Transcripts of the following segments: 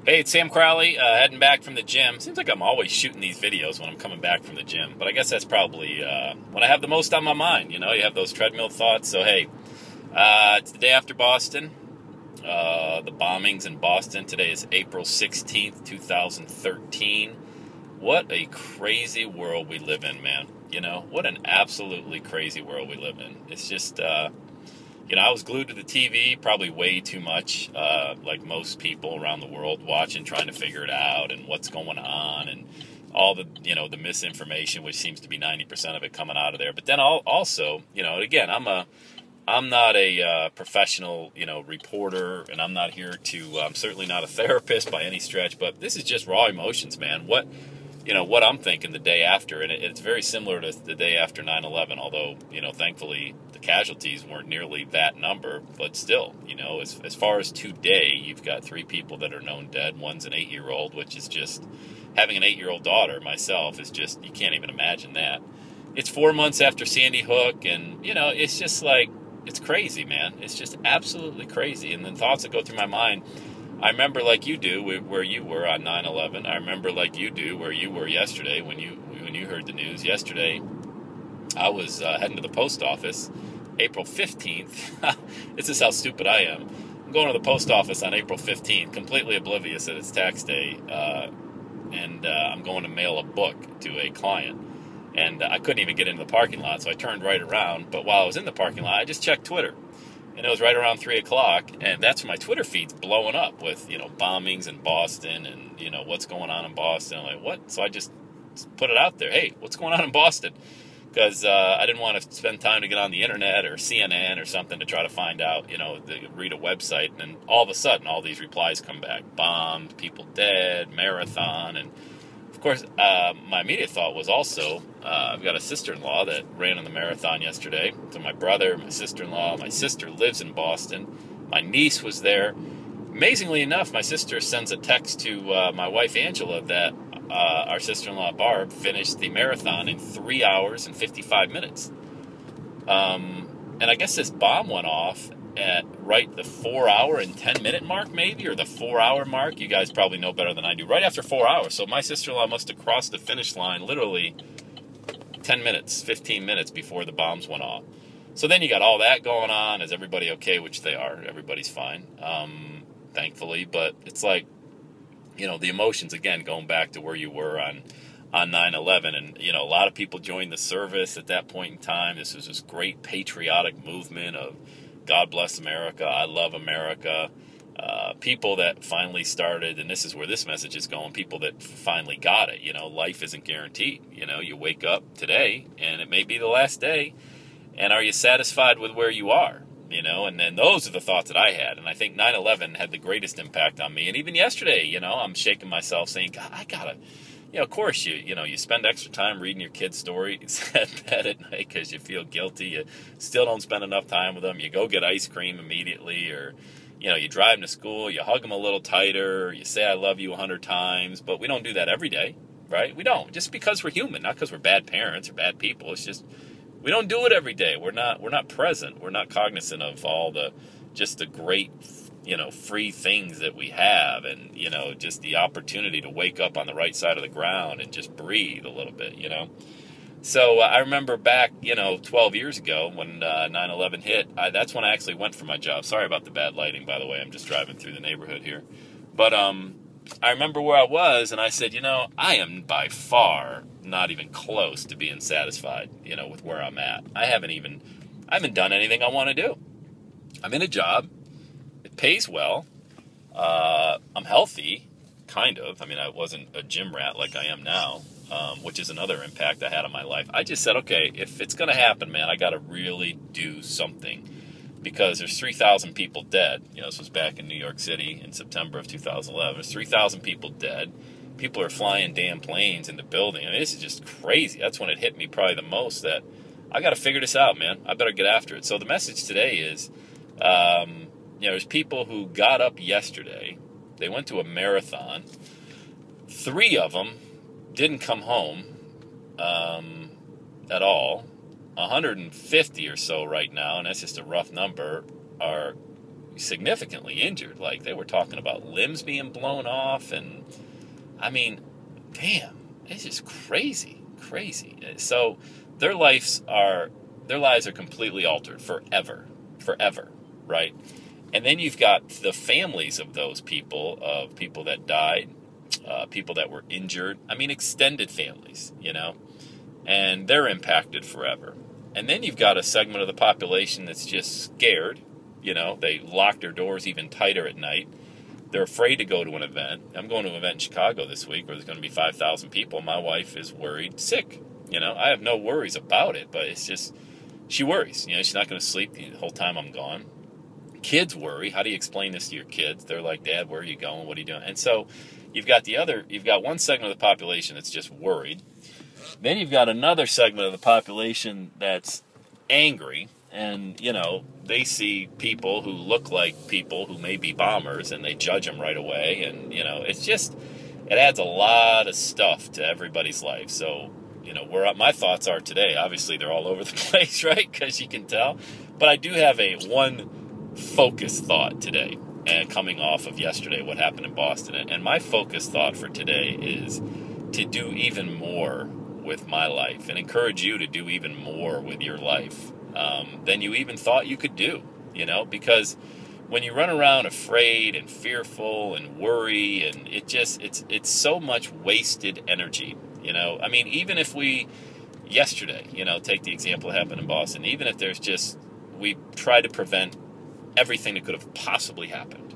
Hey, it's Sam Crowley, heading back from the gym. Seems like I'm always shooting these videos when I'm coming back from the gym, but I guess that's probably when I have the most on my mind. You know, you have those treadmill thoughts. So, hey, it's the day after Boston, the bombings in Boston. Today is April 16th, 2013. What a crazy world we live in, man. You know, what an absolutely crazy world we live in. It's just, I was glued to the TV probably way too much, like most people around the world, watching, trying to figure it out and what's going on and all the, the misinformation, which seems to be 90% of it coming out of there. But then also, again, I'm not a professional, reporter, and I'm not here to, I'm certainly not a therapist by any stretch, but this is just raw emotions, man. What I'm thinking the day after, and it's very similar to the day after 9/11, although, thankfully the casualties weren't nearly that number, but still, as far as today, you've got 3 people that are known dead. One's an 8-year-old, which is just, having an 8-year-old daughter myself is just, you can't even imagine that. It's 4 months after Sandy Hook, and, it's just like, it's crazy, man. It's just absolutely crazy. And then thoughts that go through my mind, I remember like you do where you were on 9/11. I remember like you do where you were yesterday when you heard the news. Yesterday, I was heading to the post office, April 15th. This is how stupid I am. I'm going to the post office on April 15th, completely oblivious that it's tax day, and I'm going to mail a book to a client. And I couldn't even get into the parking lot, so I turned right around. But while I was in the parking lot, I just checked Twitter. And it was right around 3 o'clock, and that's when my Twitter feed's blowing up with, bombings in Boston and, what's going on in Boston. I'm like, what? So I just put it out there. Hey, what's going on in Boston? Because I didn't want to spend time to get on the internet or CNN or something to try to find out, read a website. And all of a sudden, all these replies come back. Bombed, people dead, marathon, and of course, my immediate thought was also, I've got a sister-in-law that ran in the marathon yesterday. So my brother, my sister-in-law, my sister lives in Boston. My niece was there. Amazingly enough, my sister sends a text to my wife, Angela, that our sister-in-law, Barb, finished the marathon in 3 hours and 55 minutes. And I guess this bomb went off at right the 4-hour and 10-minute mark, maybe, or the 4-hour mark. You guys probably know better than I do. Right after 4 hours. So my sister-in-law must have crossed the finish line literally 10 minutes, 15 minutes before the bombs went off. So then you got all that going on. Is everybody okay? Which they are. Everybody's fine, thankfully. But it's like, the emotions, again, going back to where you were on 9/11, and a lot of people joined the service at that point in time. This was this great patriotic movement of God bless America, I love America. People that finally started, and this is where this message is going, people that finally got it. Life isn't guaranteed. You wake up today, and it may be the last day, and are you satisfied with where you are? And then those are the thoughts that I had, and I think 9/11 had the greatest impact on me. And even yesterday, I'm shaking myself saying, God, I gotta, of course, you spend extra time reading your kids' stories at bed at night because you feel guilty. You still don't spend enough time with them. You go get ice cream immediately, or, you drive them to school, you hug them a little tighter, you say I love you 100 times, but we don't do that every day, right? We don't, just because we're human, not because we're bad parents or bad people. It's just, we don't do it every day. We're not present. We're not cognizant of all the great, free things that we have, and, just the opportunity to wake up on the right side of the ground and just breathe a little bit, So I remember back, 12 years ago when 9/11 hit, that's when I actually went for my job. Sorry about the bad lighting, by the way. I'm just driving through the neighborhood here. But I remember where I was, and I said, I am by far not even close to being satisfied, with where I'm at. I haven't done anything I want to do. I'm in a job. It pays well. I'm healthy, kind of. I mean, I wasn't a gym rat like I am now, which is another impact I had on my life. I just said, okay, if it's going to happen, man, I got to really do something, because there's 3,000 people dead. This was back in New York City in September of 2011. There's 3,000 people dead. People are flying damn planes into buildings. I mean, this is just crazy. That's when it hit me probably the most, that I got to figure this out, man. I better get after it. So the message today is, there's people who got up yesterday. They went to a marathon. 3 of them didn't come home at all. 150 or so right now, and that's just a rough number, are significantly injured. Like, they were talking about limbs being blown off, and I mean, damn, it's just crazy. So their lives are completely altered forever, right? And then you've got the families of those people, of people that died, people that were injured. I mean, extended families, and they're impacted forever. And then you've got a segment of the population that's just scared. They lock their doors even tighter at night. They're afraid to go to an event. I'm going to an event in Chicago this week where there's going to be 5,000 people. My wife is worried sick. I have no worries about it, but it's just, she worries. She's not going to sleep the whole time I'm gone. Kids worry. How do you explain this to your kids? They're like, Dad, where are you going? What are you doing? And so you've got one segment of the population that's just worried. Then you've got another segment of the population that's angry. And, they see people who look like people who may be bombers, and they judge them right away. And, it's just, it adds a lot of stuff to everybody's life. So, where my thoughts are today, obviously they're all over the place, right? Because you can tell. But I do have one focused thought today, and coming off of yesterday, what happened in Boston. And my focused thought for today is to do even more with my life, and encourage you to do even more with your life than you even thought you could do, because when you run around afraid and fearful and worry, and it's so much wasted energy, I mean, even if yesterday, take the example that happened in Boston, even if we tried to prevent everything that could have possibly happened,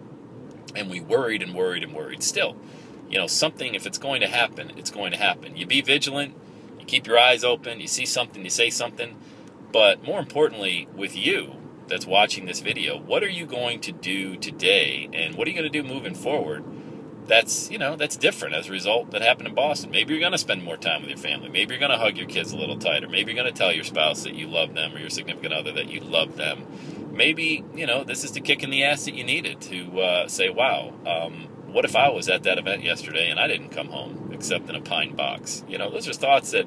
and we worried and worried and worried, still, something, if it's going to happen, it's going to happen. You be vigilant, you keep your eyes open, you see something, you say something. But more importantly, with you that's watching this video, what are you going to do today, and what are you going to do moving forward that's different as a result that happened in Boston? Maybe you're going to spend more time with your family. Maybe you're going to hug your kids a little tighter. Maybe you're going to tell your spouse that you love them, or your significant other that you love them. Maybe, this is the kick in the ass that you needed to say, wow, what if I was at that event yesterday and I didn't come home except in a pine box? Those are thoughts that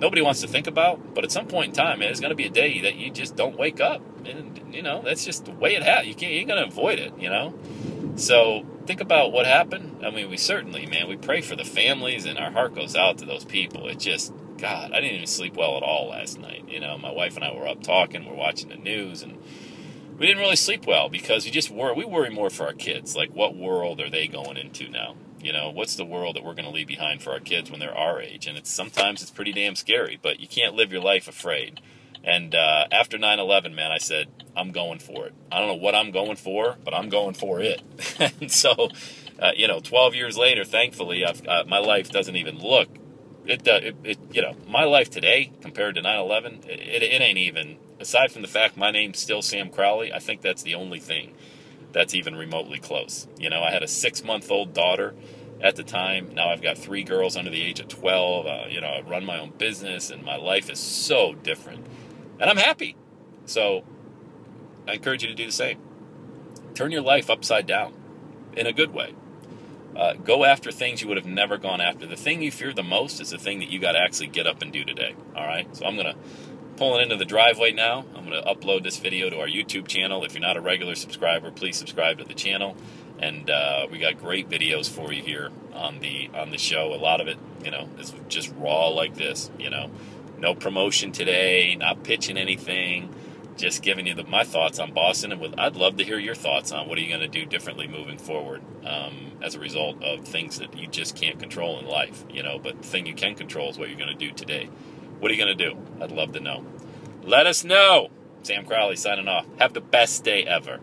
nobody wants to think about, but at some point in time, there's going to be a day that you just don't wake up. And, that's just the way it happens. You ain't going to avoid it, So think about what happened. I mean, we certainly, we pray for the families, and our heart goes out to those people. It just, God, I didn't even sleep well at all last night. My wife and I were up talking, we're watching the news, and we didn't really sleep well because we worry more for our kids. Like, what world are they going into now? What's the world that we're going to leave behind for our kids when they're our age? And sometimes it's pretty damn scary, but you can't live your life afraid. And after 9/11, man, I said, I'm going for it. I don't know what I'm going for, but I'm going for it. And so, 12 years later, thankfully, my life doesn't even look. My life today compared to 9/11, it ain't even. Aside from the fact my name's still Sam Crowley, I think that's the only thing that's even remotely close. I had a 6-month-old daughter at the time. Now I've got 3 girls under the age of 12. I run my own business, and my life is so different. And I'm happy. So I encourage you to do the same. Turn your life upside down in a good way. Go after things you would have never gone after. The thing you fear the most is the thing that you got to actually get up and do today. All right? So I'm going to pull it into the driveway now. I'm going to upload this video to our YouTube channel. If you're not a regular subscriber, please subscribe to the channel. And we got great videos for you here on the show. A lot of it, is just raw like this. No promotion today, not pitching anything, just giving you my thoughts on Boston. And I'd love to hear your thoughts on what are you going to do differently moving forward as a result of things that you just can't control in life. But the thing you can control is what you're going to do today. What are you going to do? I'd love to know. Let us know. Sam Crowley signing off. Have the best day ever.